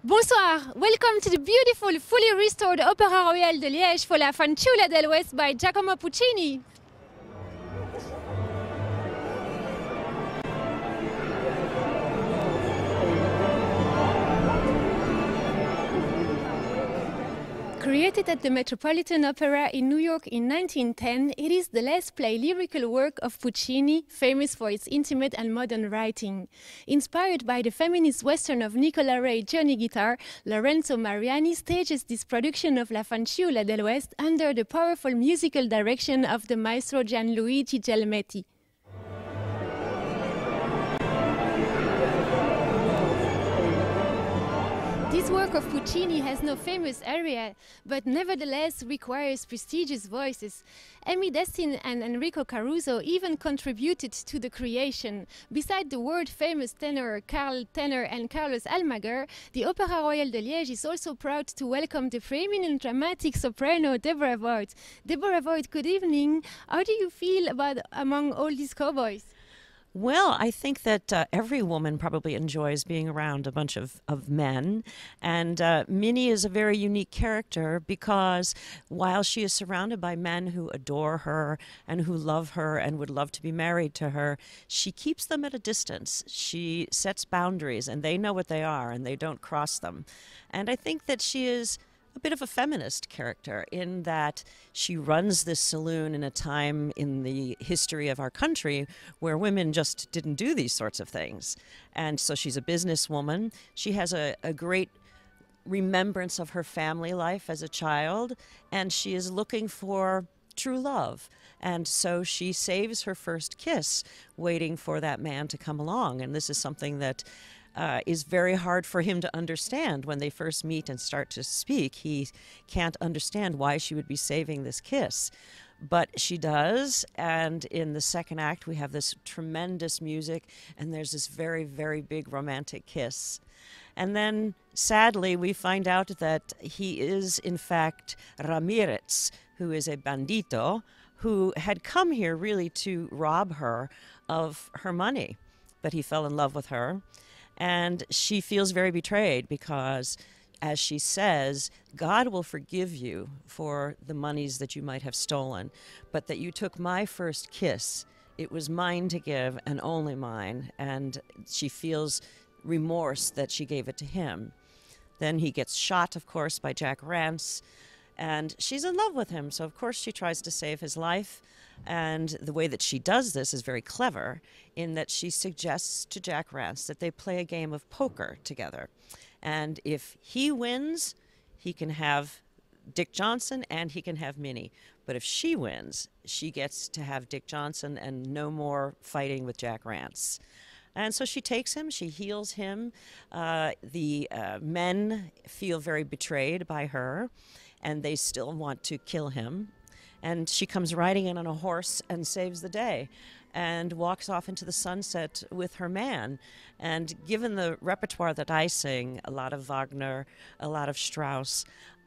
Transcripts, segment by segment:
Bonsoir, welcome to the beautiful, fully restored Opéra Royal de Liège for la Fanciulla del West by Giacomo Puccini. Created at the Metropolitan Opera in New York in 1910, it is the last play lyrical work of Puccini, famous for its intimate and modern writing. Inspired by the feminist western of Nicola Ray Johnny Guitar, Lorenzo Mariani stages this production of La Fanciulla del West under the powerful musical direction of the maestro Gianluigi Gelmetti. This work of Puccini has no famous aria, but nevertheless requires prestigious voices. Emmy Destin and Enrico Caruso even contributed to the creation. Beside the world-famous tenor Carl Tenner and Carlos Almaguer, the Opéra Royal de Liège is also proud to welcome the preeminent dramatic soprano Deborah Voigt. Deborah Voigt, good evening. How do you feel about among all these cowboys? Well, I think that every woman probably enjoys being around a bunch of men. And Minnie is a very unique character because while she is surrounded by men who adore her and who love her and would love to be married to her, she keeps them at a distance. She sets boundaries and they know what they are and they don't cross them. And I think that she is a bit of a feminist character in that she runs this saloon in a time in the history of our country where women just didn't do these sorts of things. And so she's a businesswoman. She has a great remembrance of her family life as a child, and she is looking for true love. And so she saves her first kiss waiting for that man to come along. And this is something that is very hard for him to understand when they first meet and start to speak. He can't understand why she would be saving this kiss. But she does, and in the second act we have this tremendous music and there's this very, very big romantic kiss. And then, sadly, we find out that he is, in fact, Ramirez, who is a bandito, who had come here really to rob her of her money. But he fell in love with her. And she feels very betrayed because, as she says, God will forgive you for the monies that you might have stolen, but that you took my first kiss. It was mine to give and only mine. And she feels remorse that she gave it to him. Then he gets shot, of course, by Jack Rance. And she's in love with him, so of course she tries to save his life. And the way that she does this is very clever in that she suggests to Jack Rance that they play a game of poker together. And if he wins, he can have Dick Johnson and he can have Minnie. But if she wins, she gets to have Dick Johnson and no more fighting with Jack Rance. And so she takes him, she heals him. The men feel very betrayed by her, and they still want to kill him. And she comes riding in on a horse and saves the day and walks off into the sunset with her man. And given the repertoire that I sing, a lot of Wagner, a lot of Strauss,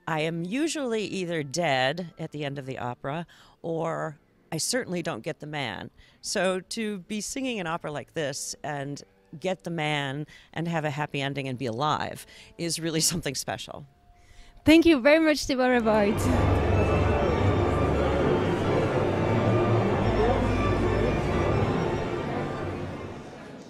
I am usually either dead at the end of the opera or I certainly don't get the man. So to be singing an opera like this and get the man and have a happy ending and be alive is really something special. Thank you very much, Deborah Voigt.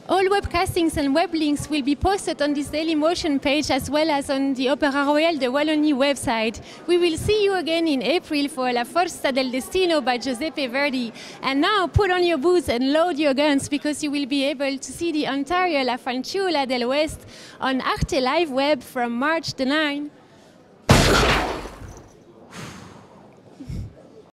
All webcastings and web links will be posted on this Daily Motion page as well as on the Opéra Royal de Wallonie website. We will see you again in April for La Forza del Destino by Giuseppe Verdi. And now put on your boots and load your guns because you will be able to see the entire La Fanciulla del West on Arte Live Web from March the 9th.